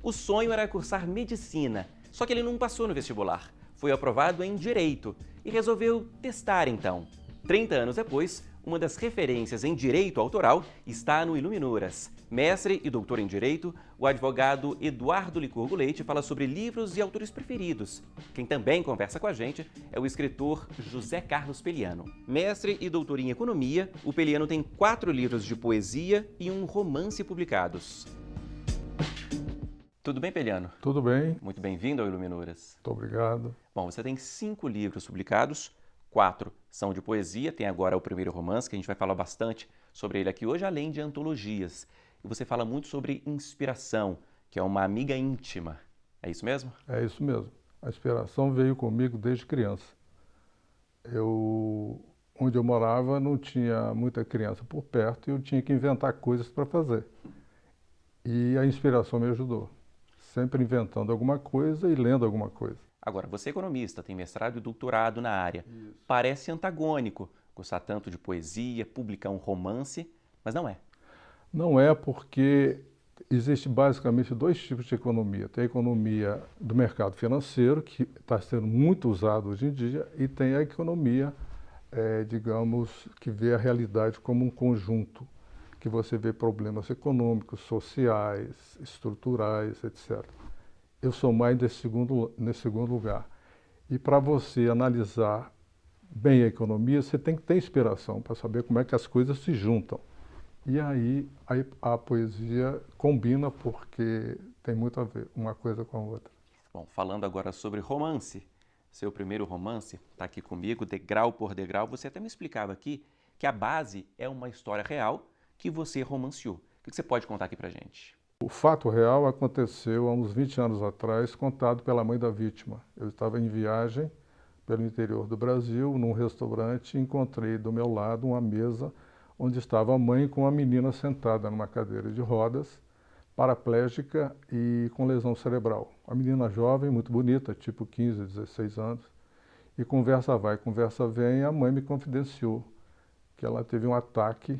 O sonho era cursar medicina, só que ele não passou no vestibular. Foi aprovado em Direito e resolveu testar então. 30 anos depois, uma das referências em direito autoral está no Iluminuras. Mestre e doutor em Direito, o advogado Eduardo Licurgo Leite fala sobre livros e autores preferidos. Quem também conversa com a gente é o escritor José Carlos Peliano. Mestre e doutor em Economia, o Peliano tem 4 livros de poesia e um romance publicados. Tudo bem, Peliano? Tudo bem. Muito bem-vindo ao Iluminuras. Muito obrigado. Bom, você tem 5 livros publicados, 4 são de poesia, tem agora o primeiro romance, que a gente vai falar bastante sobre ele aqui hoje, além de antologias. E você fala muito sobre inspiração, que é uma amiga íntima. É isso mesmo? É isso mesmo. A inspiração veio comigo desde criança. Onde eu morava não tinha muita criança por perto e eu tinha que inventar coisas para fazer. E a inspiração me ajudou. Sempre inventando alguma coisa e lendo alguma coisa. Agora, você é economista, tem mestrado e doutorado na área. Isso. Parece antagônico gostar tanto de poesia, publicar um romance, mas não é. Não é, porque existe basicamente 2 tipos de economia. Tem a economia do mercado financeiro, que está sendo muito usado hoje em dia, e tem a economia, digamos, que vê a realidade como um conjunto, que você vê problemas econômicos, sociais, estruturais, etc. Eu sou mais nesse segundo lugar. E para você analisar bem a economia, você tem que ter inspiração para saber como é que as coisas se juntam. E aí a poesia combina porque tem muito a ver uma coisa com a outra. Bom, falando agora sobre romance, seu primeiro romance está aqui comigo, Degrau por Degrau. Você até me explicava aqui que a base é uma história real que você romanceou. O que você pode contar aqui pra gente? O fato real aconteceu há uns 20 anos atrás, contado pela mãe da vítima. Eu estava em viagem pelo interior do Brasil, num restaurante, e encontrei do meu lado uma mesa onde estava a mãe com a menina sentada numa cadeira de rodas, paraplégica e com lesão cerebral. A menina jovem, muito bonita, tipo 15, 16 anos, e conversa vai, conversa vem, e a mãe me confidenciou que ela teve um ataque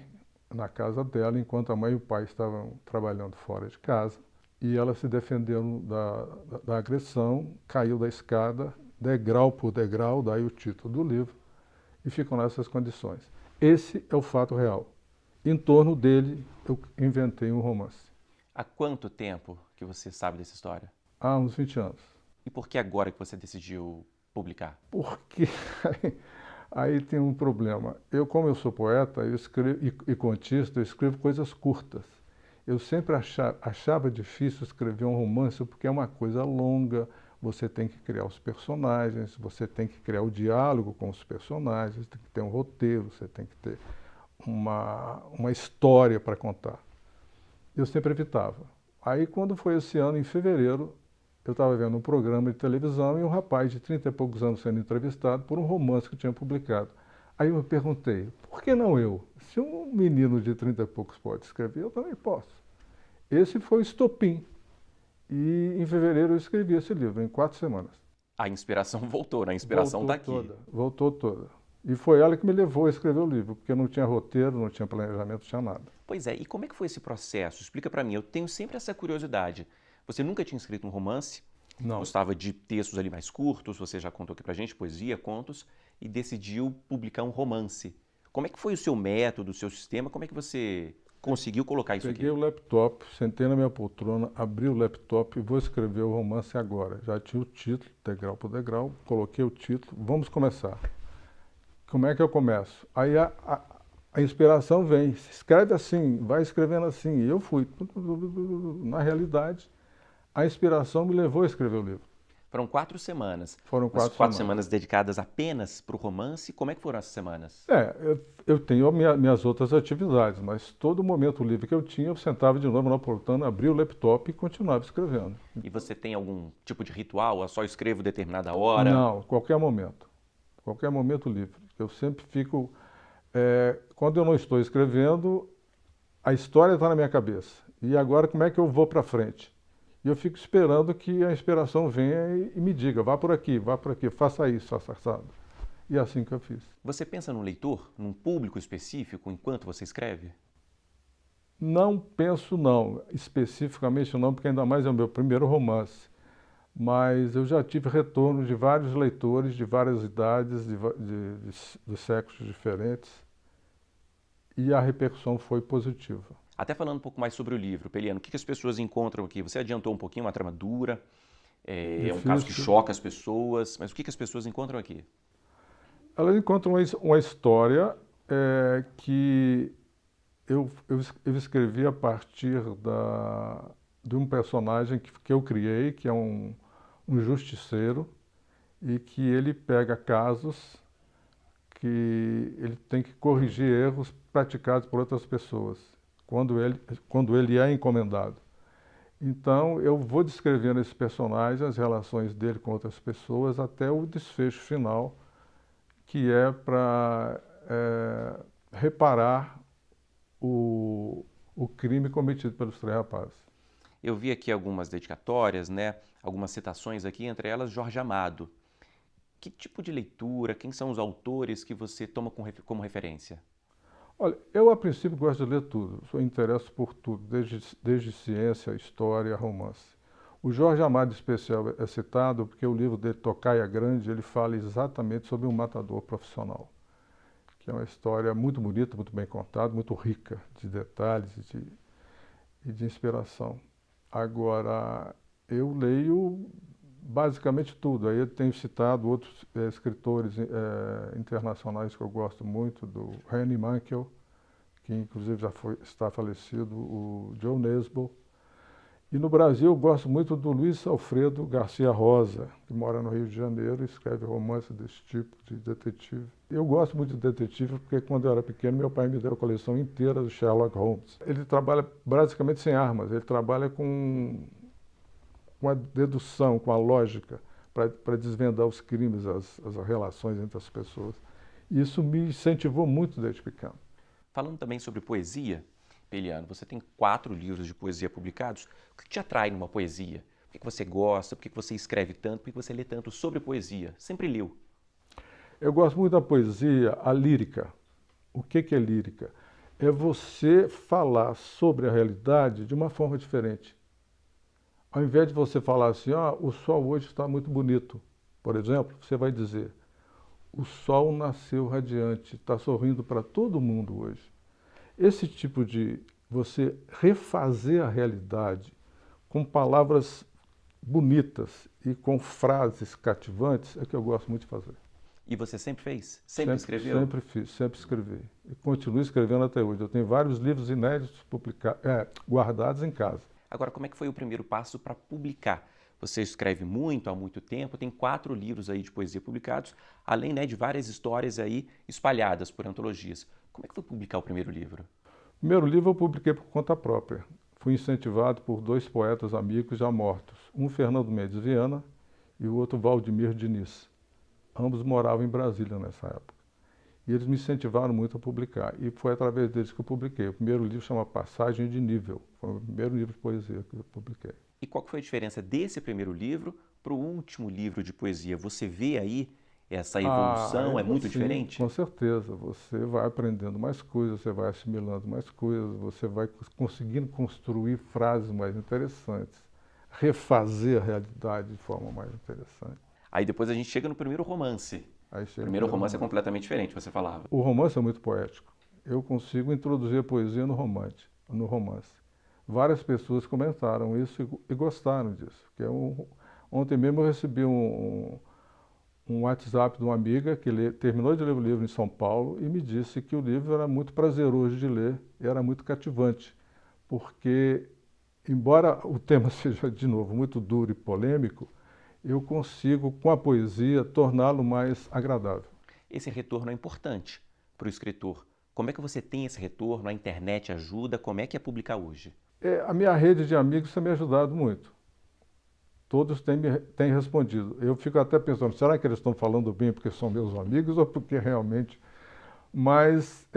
na casa dela, enquanto a mãe e o pai estavam trabalhando fora de casa, e ela se defendeu da agressão, caiu da escada, degrau por degrau, daí o título do livro, e ficam nessas condições. Esse é o fato real. Em torno dele, eu inventei um romance. Há quanto tempo que você sabe dessa história? Há uns 20 anos. E por que agora que você decidiu publicar? Porque aí tem um problema. Como eu sou poeta eu escrevo, e contista, eu escrevo coisas curtas. Eu sempre achava difícil escrever um romance porque é uma coisa longa, você tem que criar os personagens, você tem que criar o diálogo com os personagens, tem que ter um roteiro, você tem que ter uma história para contar. Eu sempre evitava. Aí quando foi esse ano, em fevereiro, eu estava vendo um programa de televisão e um rapaz de 30 e poucos anos sendo entrevistado por um romance que eu tinha publicado. Aí eu me perguntei, por que não eu? Se um menino de 30 e poucos pode escrever, eu também posso. Esse foi o estopim. E em fevereiro eu escrevi esse livro, em 4 semanas. A inspiração voltou, né? A inspiração está aqui. Voltou toda. E foi ela que me levou a escrever o livro, porque não tinha roteiro, não tinha planejamento, não tinha nada. Pois é, e como é que foi esse processo? Explica para mim, eu tenho sempre essa curiosidade. Você nunca tinha escrito um romance? Não. Gostava de textos ali mais curtos, você já contou aqui pra gente, poesia, contos, e decidiu publicar um romance. Como é que foi o seu método, o seu sistema? Como é que você conseguiu colocar isso aqui? Peguei o laptop, sentei na minha poltrona, abri o laptop e vou escrever o romance agora. Já tinha o título, degrau por degrau, coloquei o título, vamos começar. Como é que eu começo? Aí a inspiração vem, escreve assim, vai escrevendo assim. E eu fui. Na realidade, a inspiração me levou a escrever o livro. Foram 4 semanas. Foram 4 4 semanas dedicadas apenas para o romance. Como é que foram essas semanas? Eu tenho minhas outras atividades, mas todo momento livre que eu tinha, eu sentava de novo na poltrona, abria o laptop e continuava escrevendo. E você tem algum tipo de ritual? Eu só escrevo determinada hora? Não, qualquer momento. Qualquer momento livre. Eu sempre fico... quando eu não estou escrevendo, a história está na minha cabeça. E agora como é que eu vou para frente? E eu fico esperando que a inspiração venha e me diga, vá por aqui, faça isso, faça assado. E é assim que eu fiz. Você pensa no leitor, num público específico, enquanto você escreve? Não penso não, especificamente não, porque ainda mais é o meu primeiro romance. Mas eu já tive retorno de vários leitores de várias idades, de séculos diferentes, e a repercussão foi positiva. Até falando um pouco mais sobre o livro, Peliano, o que as pessoas encontram aqui? Você adiantou um pouquinho, uma trama dura, é um caso que Difícil. choca as pessoas, mas o que as pessoas encontram aqui? Elas encontram uma história que eu escrevi a partir de um personagem que eu criei, que é um justiceiro, e que ele pega casos que ele tem que corrigir erros praticados por outras pessoas, quando ele é encomendado. Então, eu vou descrevendo esse personagem, as relações dele com outras pessoas, até o desfecho final, que é para reparar o crime cometido pelos três rapazes. Eu vi aqui algumas dedicatórias, né? Algumas citações aqui, entre elas Jorge Amado. Que tipo de leitura, quem são os autores que você toma como referência? Olha, eu a princípio gosto de ler tudo, sou interesso por tudo, desde ciência, história, romance. O Jorge Amado, em especial, é citado porque o livro dele, Tocaia Grande, ele fala exatamente sobre um matador profissional, que é uma história muito bonita, muito bem contada, muito rica de detalhes e de inspiração. Agora, eu leio basicamente tudo. Aí eu tenho citado outros escritores internacionais que eu gosto muito, do Henning Mankell, que inclusive está falecido, o Joe Nesbo. E no Brasil eu gosto muito do Luiz Alfredo Garcia Rosa, que mora no Rio de Janeiro e escreve romances desse tipo, de detetive. Eu gosto muito de detetive porque quando eu era pequeno meu pai me deu a coleção inteira do Sherlock Holmes. Ele trabalha basicamente sem armas, ele trabalha com a dedução, com a lógica, para desvendar os crimes, as relações entre as pessoas. E isso me incentivou muito desde pequeno. Falando também sobre poesia, Peliano, você tem 4 livros de poesia publicados. O que te atrai numa poesia? Por que você gosta? Por que você escreve tanto? Por que você lê tanto sobre poesia? Sempre leu. Eu gosto muito da poesia, a lírica. O que é lírica? É você falar sobre a realidade de uma forma diferente. Ao invés de você falar assim, o sol hoje está muito bonito, por exemplo, você vai dizer, o sol nasceu radiante, está sorrindo para todo mundo hoje. Esse tipo de você refazer a realidade com palavras bonitas e com frases cativantes é que eu gosto muito de fazer. E você sempre fez? Sempre escreveu? Sempre fiz, sempre escrevi. E continuo escrevendo até hoje. Eu tenho vários livros inéditos guardados em casa. Agora, como é que foi o primeiro passo para publicar? Você escreve muito, há muito tempo, tem 4 livros aí de poesia publicados, além, né, de várias histórias aí espalhadas por antologias. Como é que foi publicar o primeiro livro? O primeiro livro eu publiquei por conta própria. Fui incentivado por 2 poetas amigos já mortos, um Fernando Mendes Viana e o outro Valdemir Diniz. Ambos moravam em Brasília nessa época. E eles me incentivaram muito a publicar. E foi através deles que eu publiquei. O primeiro livro chama Passagem de Nível. Foi o primeiro livro de poesia que eu publiquei. E qual que foi a diferença desse primeiro livro para o último livro de poesia? Você vê aí essa evolução? É muito Sim, diferente? com certeza. Você vai aprendendo mais coisas, você vai assimilando mais coisas, você vai conseguindo construir frases mais interessantes, refazer a realidade de forma mais interessante. Aí depois a gente chega no primeiro romance. O primeiro romance é completamente diferente, você falava. O romance é muito poético. Eu consigo introduzir a poesia no romance. Várias pessoas comentaram isso e gostaram disso. Ontem mesmo eu recebi um WhatsApp de uma amiga que terminou de ler o livro em São Paulo e me disse que o livro era muito prazeroso de ler e era muito cativante, porque, embora o tema seja, de novo, muito duro e polêmico, eu consigo, com a poesia, torná-lo mais agradável. Esse retorno é importante para o escritor. Como é que você tem esse retorno? A internet ajuda? Como é que é publicar hoje? A minha rede de amigos tem me ajudado muito. Todos têm respondido. Eu fico até pensando, será que eles estão falando bem porque são meus amigos ou porque realmente... Mas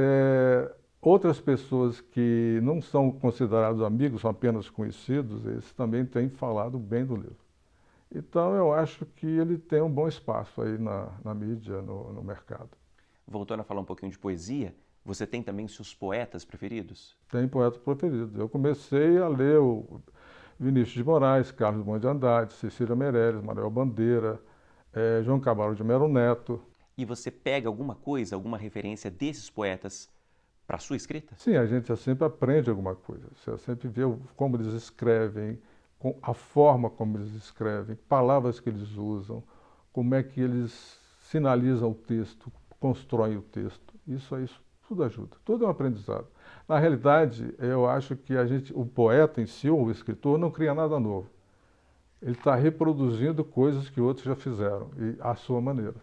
outras pessoas que não são considerados amigos, são apenas conhecidos, eles também têm falado bem do livro. Então eu acho que ele tem um bom espaço aí na mídia, no mercado. Voltando a falar um pouquinho de poesia, Você tem também seus poetas preferidos? Tem poeta preferido. Eu comecei a ler o Vinícius de Moraes, Carlos Drummond de Andrade, Cecília Meirelles, Manuel Bandeira, João Cabral de Melo Neto. E você pega alguma coisa, alguma referência desses poetas para a sua escrita? Sim, a gente sempre aprende alguma coisa. Você sempre vê como eles escrevem, a forma como eles escrevem, palavras que eles usam, como é que eles sinalizam o texto, constroem o texto. Isso tudo ajuda, tudo é um aprendizado. Na realidade, eu acho que o poeta em si, ou o escritor, não cria nada novo. Ele está reproduzindo coisas que outros já fizeram, e à sua maneira.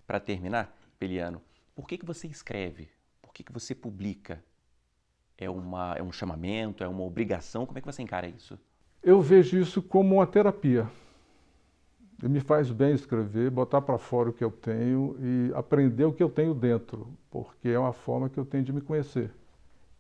Para terminar, Peliano, por que você escreve? Por que você publica? É um chamamento? É uma obrigação? Como é que você encara isso? Eu vejo isso como uma terapia. E me faz bem escrever, botar para fora o que eu tenho e aprender o que eu tenho dentro, porque é uma forma que eu tenho de me conhecer.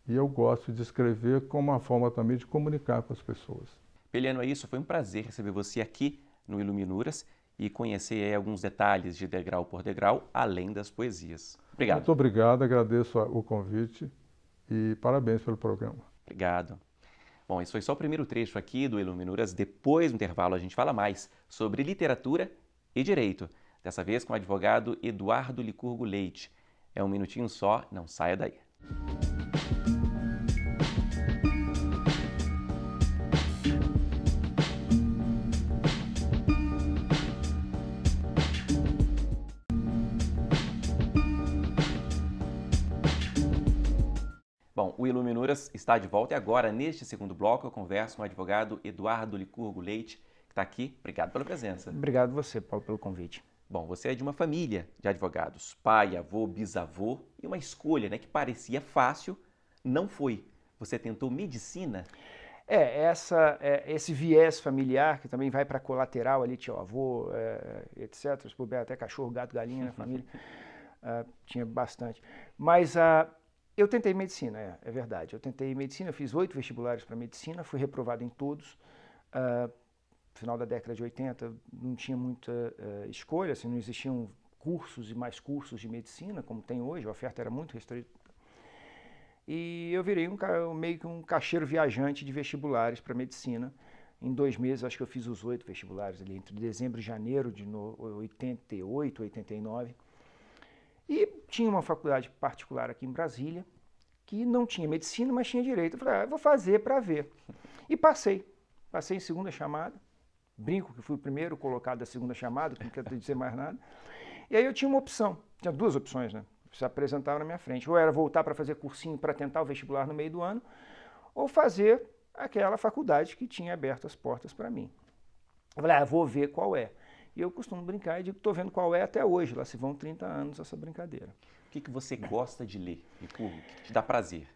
E eu gosto de escrever como uma forma também de comunicar com as pessoas. Peliano, é isso. Foi um prazer receber você aqui no Iluminuras e conhecer aí alguns detalhes de Degrau por Degrau, além das poesias. Obrigado. Muito obrigado, agradeço o convite e parabéns pelo programa. Obrigado. Bom, esse foi só o primeiro trecho aqui do Iluminuras. Depois, no intervalo, a gente fala mais sobre literatura e direito. Dessa vez com o advogado Eduardo Licurgo Leite. É um minutinho só, não saia daí. Bom, o Iluminuras está de volta e agora, neste segundo bloco, eu converso com o advogado Eduardo Licurgo Leite, que está aqui. Obrigado pela presença. Obrigado você, Paulo, pelo convite. Bom, você é de uma família de advogados, pai, avô, bisavô, e uma escolha, né, que parecia fácil, não foi. Você tentou medicina? Esse viés familiar, que também vai para a colateral ali, tio avô, etc. Se puder, até cachorro, gato, galinha na família, tinha bastante. Mas eu tentei medicina, é verdade. Eu tentei medicina, eu fiz 8 vestibulares para medicina, fui reprovado em todos. No final da década de 80 não tinha muita escolha, assim, não existiam cursos e mais cursos de medicina, como tem hoje, a oferta era muito restrita. E eu virei meio que um caixeiro viajante de vestibulares para medicina. Em 2 meses, acho que eu fiz os 8 vestibulares ali, entre dezembro e janeiro de 88, 89. E tinha uma faculdade particular aqui em Brasília, que não tinha medicina, mas tinha direito. Eu falei, eu vou fazer para ver. E passei em segunda chamada. Brinco que fui o primeiro colocado da segunda chamada, que não quero dizer mais nada. E aí eu tinha uma opção, tinha 2 opções, né? Se apresentavam na minha frente. Ou era voltar para fazer cursinho para tentar o vestibular no meio do ano, ou fazer aquela faculdade que tinha aberto as portas para mim. Eu falei, vou ver qual é. E eu costumo brincar e digo que estou vendo qual é até hoje. Lá se vão 30 anos essa brincadeira. O que você gosta de ler, Licurgo? O que te dá prazer?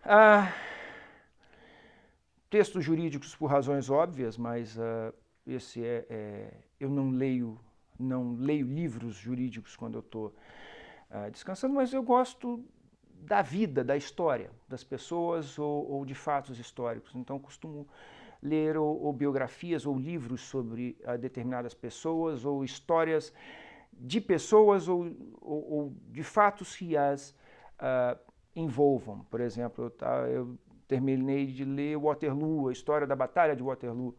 Textos jurídicos por razões óbvias, mas eu não leio livros jurídicos quando eu estou descansando, mas eu gosto da vida, da história, das pessoas ou de fatos históricos. Então, costumo ler ou biografias ou livros sobre determinadas pessoas ou histórias de pessoas ou de fatos que as envolvam. Por exemplo, eu terminei de ler Waterloo, a história da Batalha de Waterloo,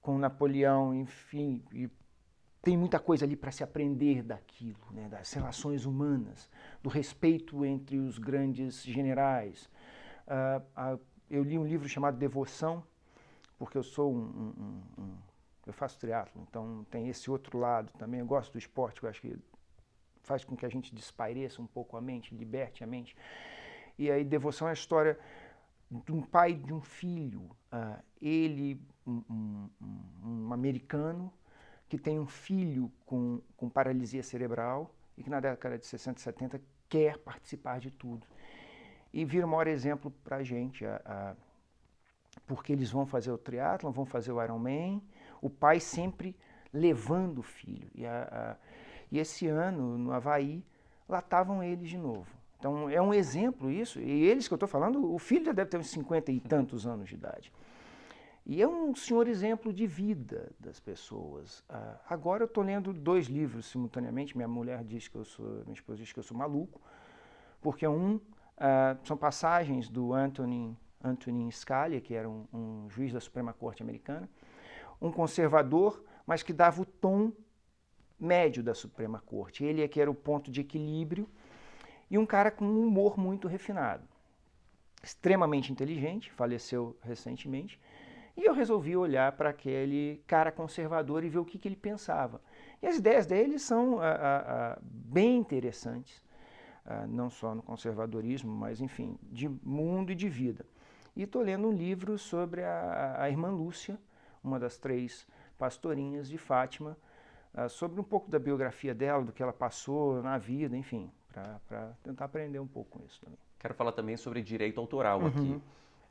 com Napoleão, enfim, e tem muita coisa ali para se aprender daquilo, né, das relações humanas, do respeito entre os grandes generais. Eu li um livro chamado Devoção, porque eu sou eu faço triatlo, então tem esse outro lado também. Eu gosto do esporte, eu acho que faz com que a gente despaireça um pouco a mente, liberte a mente. E aí Devoção é a história de um pai e de um filho. Ele, um americano, que tem um filho com paralisia cerebral e que na década de 60 e 70 quer participar de tudo. E vira o maior exemplo para a gente, porque eles vão fazer o triatlon, vão fazer o Ironman, o pai sempre levando o filho. E esse ano, no Havaí, lá estavam eles de novo. Então é um exemplo isso, e eles que eu estou falando, o filho já deve ter uns 50 e tantos anos de idade. E é um senhor exemplo de vida das pessoas. Agora eu estou lendo 2 livros simultaneamente. Minha esposa diz que eu sou maluco, porque são passagens do Antonin Scalia, que era um juiz da Suprema Corte americana, um conservador, mas que dava o tom médio da Suprema Corte. Ele é que era o ponto de equilíbrio, e um cara com um humor muito refinado. Extremamente inteligente, faleceu recentemente, e eu resolvi olhar para aquele cara conservador e ver o que ele pensava. E as ideias dele são bem interessantes, não só no conservadorismo, mas, enfim, de mundo e de vida. E estou lendo um livro sobre a irmã Lúcia, uma das 3 pastorinhas de Fátima, sobre um pouco da biografia dela, do que ela passou na vida, enfim, para tentar aprender um pouco com isso também. Quero falar também sobre direito autoral aqui.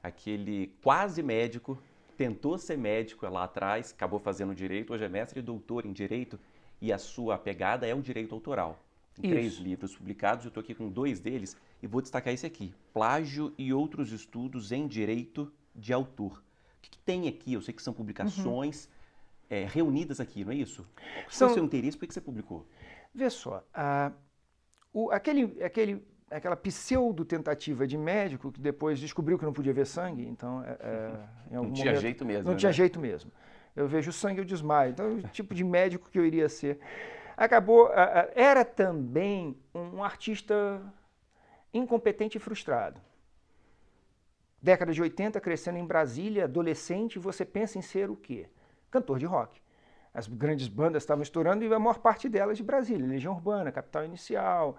Aquele quase médico, tentou ser médico lá atrás, acabou fazendo direito, hoje é mestre e doutor em direito, e a sua pegada é o direito autoral. Tem 3 livros publicados, eu estou aqui com 2 deles, e vou destacar esse aqui, Plágio e Outros Estudos em Direito de Autor. O que tem aqui? Eu sei que são publicações reunidas aqui, não é isso? Qual foi o seu interesse? Por que você publicou? Vê só, aquela pseudo-tentativa de médico que depois descobriu que não podia ver sangue, então em algum não tinha momento, jeito mesmo. Não tinha jeito mesmo. Eu vejo sangue, eu desmaio. Então, o tipo de médico que eu iria ser. Acabou, era também um artista incompetente e frustrado. Década de 80, crescendo em Brasília, adolescente, você pensa em ser o quê? Cantor de rock. As grandes bandas estavam estourando e a maior parte delas de Brasília. Legião Urbana, Capital Inicial,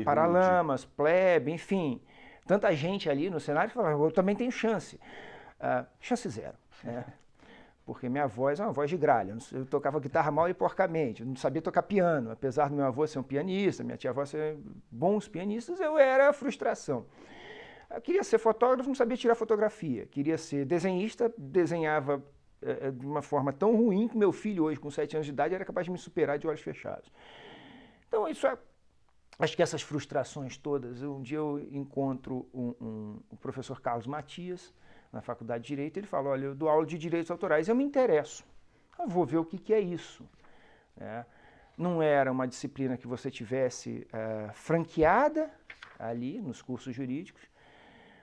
Paralamas, Plebe, enfim. Tanta gente ali no cenário que falava, eu também tenho chance. Chance zero. Porque minha voz é uma voz de gralha. Eu tocava guitarra mal e porcamente. Eu não sabia tocar piano. Apesar do meu avô ser um pianista, minha tia-avó ser bons pianistas, eu era frustração. Eu queria ser fotógrafo, não sabia tirar fotografia. Queria ser desenhista, desenhava de uma forma tão ruim que meu filho hoje, com 7 anos de idade, era capaz de me superar de olhos fechados. Então, acho que essas frustrações todas, um dia eu encontro o professor Carlos Matias, na Faculdade de Direito, ele fala, olha, eu dou aula de direitos autorais, eu me interesso, eu vou ver o que é isso. Não era uma disciplina que você tivesse franqueada ali nos cursos jurídicos,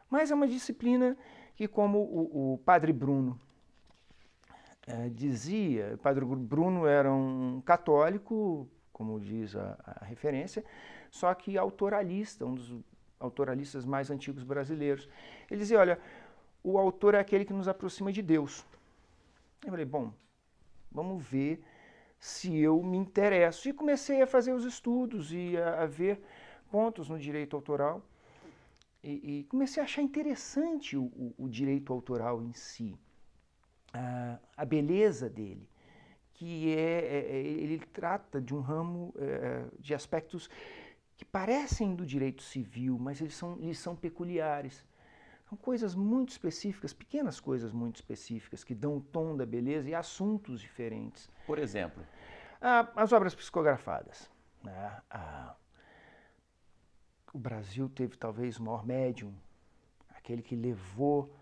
mas é uma disciplina que, como o padre Bruno dizia, o padre Bruno era um católico, como diz a referência, só que autoralista, um dos autoralistas mais antigos brasileiros. Ele dizia, olha, o autor é aquele que nos aproxima de Deus. Eu falei, bom, vamos ver se eu me interesso. E comecei a fazer os estudos e a ver pontos no direito autoral. E comecei a achar interessante o direito autoral em si. A beleza dele, que ele trata de um ramo de aspectos que parecem do direito civil, mas eles são peculiares. São coisas muito específicas, pequenas coisas muito específicas, que dão o tom da beleza e assuntos diferentes. Por exemplo? As obras psicografadas. O Brasil teve talvez o maior médium, aquele que levou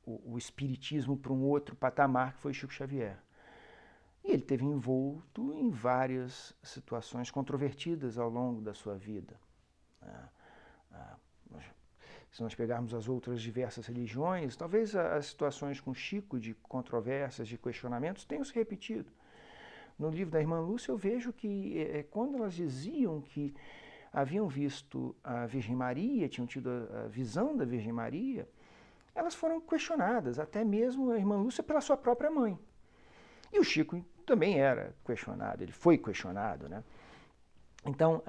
o espiritismo para um outro patamar, que foi Chico Xavier. E ele esteve envolto em várias situações controvertidas ao longo da sua vida. Se nós pegarmos as outras diversas religiões, talvez as situações com Chico de controvérsias, de questionamentos, tenham se repetido. No livro da irmã Lúcia eu vejo que quando elas diziam que haviam visto a Virgem Maria, tinham tido a visão da Virgem Maria, elas foram questionadas, até mesmo a irmã Lúcia pela sua própria mãe. E o Chico também era questionado, ele foi questionado, né? Então,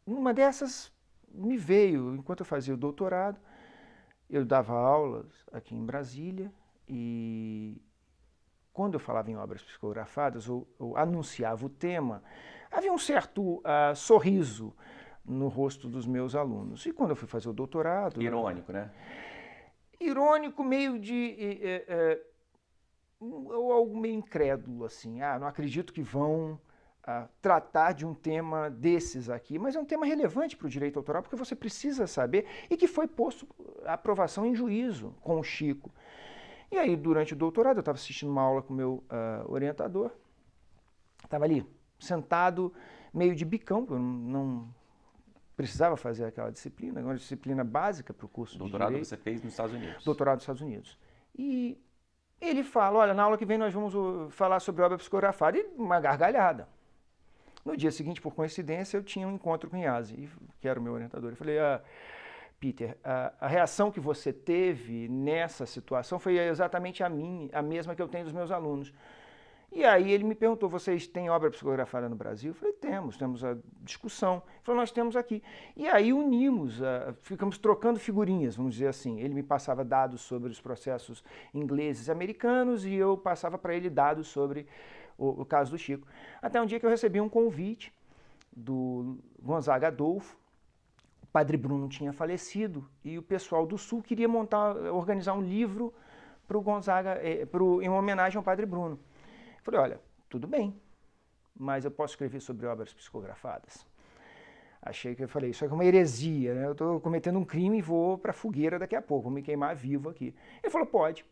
uma dessas me veio, enquanto eu fazia o doutorado, eu dava aulas aqui em Brasília e quando eu falava em obras psicografadas ou anunciava o tema, havia um certo sorriso no rosto dos meus alunos. E quando eu fui fazer o doutorado... Irônico, né? Irônico, meio de... ou algo meio incrédulo, assim. Não acredito que vão tratar de um tema desses aqui, mas é um tema relevante para o direito autoral, porque você precisa saber, e que foi posto à aprovação em juízo com o Chico. E aí, durante o doutorado, eu estava assistindo uma aula com o meu orientador, estava ali, sentado, meio de bicão, eu não precisava fazer aquela disciplina, uma disciplina básica para o curso de Doutorado Direito. você fez nos Estados Unidos. Doutorado nos Estados Unidos. E ele fala, olha, na aula que vem nós vamos falar sobre obra psicografada, e uma gargalhada. No dia seguinte, por coincidência, eu tinha um encontro com o Iasi, que era o meu orientador. Eu falei, Peter, a reação que você teve nessa situação foi exatamente a mesma que eu tenho dos meus alunos. E aí ele me perguntou, vocês têm obra psicografada no Brasil? Eu falei, temos a discussão. Ele falou, nós temos aqui. E aí unimos, ficamos trocando figurinhas, vamos dizer assim. Ele me passava dados sobre os processos ingleses e americanos e eu passava para ele dados sobre o caso do Chico. Até um dia que eu recebi um convite do Gonzaga Adolfo. O Padre Bruno tinha falecido e o pessoal do Sul queria organizar um livro para o Gonzaga, em homenagem ao Padre Bruno. Eu falei, olha, tudo bem, mas eu posso escrever sobre obras psicografadas? Achei que eu falei, isso é uma heresia, né? Eu estou cometendo um crime e vou para a fogueira daqui a pouco, vou me queimar vivo aqui. Ele falou, pode.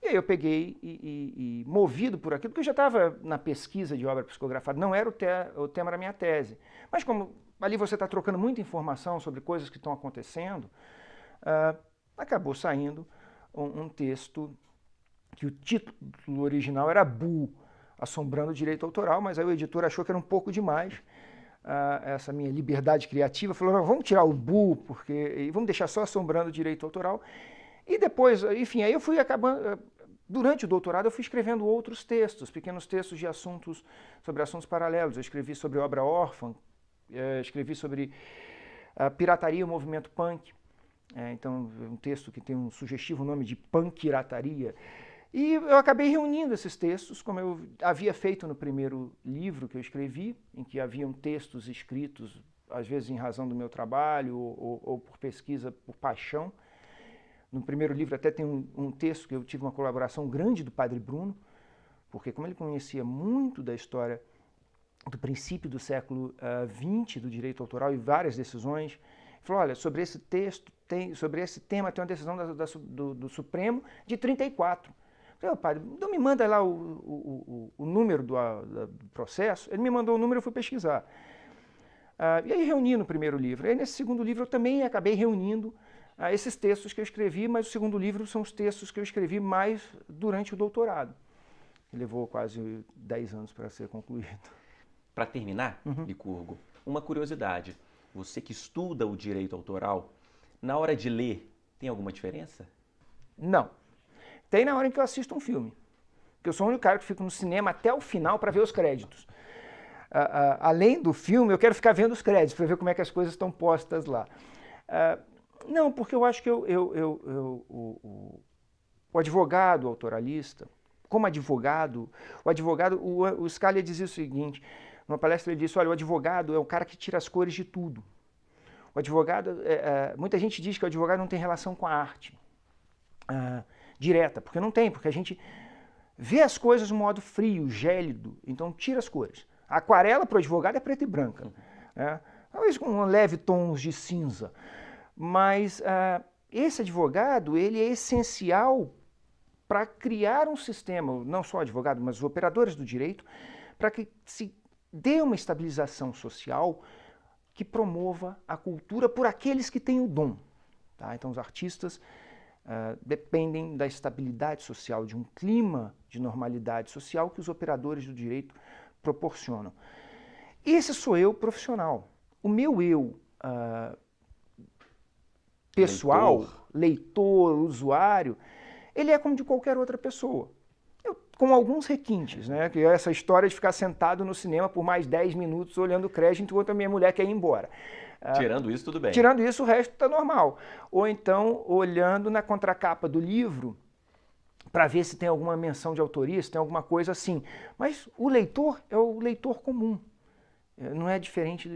E aí eu peguei e movido por aquilo, porque eu já estava na pesquisa de obra psicografada, não era o tema da minha tese. Mas como ali você está trocando muita informação sobre coisas que estão acontecendo, acabou saindo um texto que o título original era Bu, Assombrando o Direito Autoral, mas aí o editor achou que era um pouco demais essa minha liberdade criativa, falou, não, vamos tirar o Bu, e vamos deixar só Assombrando o Direito Autoral. E depois, enfim, aí eu fui acabando, durante o doutorado eu fui escrevendo outros textos, pequenos textos de assuntos, sobre assuntos paralelos. Eu escrevi sobre obra órfã, escrevi sobre a pirataria e o movimento punk, então um texto que tem um sugestivo nome de Punkirataria. E eu acabei reunindo esses textos, como eu havia feito no primeiro livro que eu escrevi, em que haviam textos escritos, às vezes em razão do meu trabalho ou por pesquisa, por paixão. No primeiro livro até tem um texto que eu tive uma colaboração grande do Padre Bruno, porque como ele conhecia muito da história do princípio do século XX, do direito autoral e várias decisões, ele falou, olha, sobre esse tema tem uma decisão do Supremo de 34. Eu falei, padre, não me manda lá o número do processo. Ele me mandou o número, eu fui pesquisar. E aí reuni no primeiro livro. E aí nesse segundo livro eu também acabei reunindo esses textos que eu escrevi, mas o segundo livro são os textos que eu escrevi mais durante o doutorado. Levou quase 10 anos para ser concluído. Para terminar, Licurgo, uma curiosidade. Você que estuda o direito autoral, na hora de ler, tem alguma diferença? Não. Tem na hora em que eu assisto um filme. Porque eu sou o único cara que fica no cinema até o final para ver os créditos. Além do filme, eu quero ficar vendo os créditos para ver como é que as coisas estão postas lá. Não, porque eu acho que o advogado autoralista, como advogado, o Scalia dizia o seguinte, numa palestra ele disse, olha, o advogado é o cara que tira as cores de tudo. O advogado, muita gente diz que o advogado não tem relação com a arte direta, porque não tem, porque a gente vê as coisas de um modo frio, gélido, então tira as cores. A aquarela para o advogado é preta e branca, talvez com leve tons de cinza. Mas esse advogado, ele é essencial para criar um sistema, não só o advogado, mas os operadores do direito, para que se dê uma estabilização social que promova a cultura por aqueles que têm o dom. Tá? Então os artistas dependem da estabilidade social, de um clima de normalidade social que os operadores do direito proporcionam. Esse sou eu profissional. O meu eu pessoal, leitor, usuário, ele é como de qualquer outra pessoa. Com alguns requintes, né? Que é essa história de ficar sentado no cinema por mais 10 minutos olhando o crédito enquanto a minha mulher quer ir embora. Tirando isso, tudo bem. Tirando isso, o resto está normal. Ou então, olhando na contracapa do livro, para ver se tem alguma menção de autoria, se tem alguma coisa assim. Mas o leitor é o leitor comum. Não é diferente,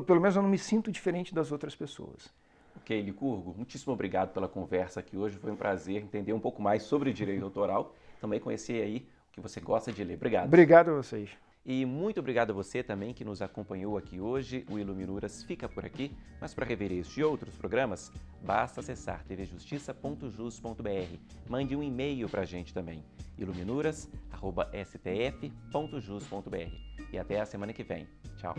pelo menos eu não me sinto diferente das outras pessoas. Ok, Licurgo, muitíssimo obrigado pela conversa aqui hoje. Foi um prazer entender um pouco mais sobre direito autoral. Também conhecer aí o que você gosta de ler. Obrigado. Obrigado a vocês. E muito obrigado a você também que nos acompanhou aqui hoje. O Iluminuras fica por aqui, mas para rever este e outros programas, basta acessar tvjustiça.jus.br. Mande um e-mail para a gente também, iluminuras@stf.jus.br. E até a semana que vem. Tchau.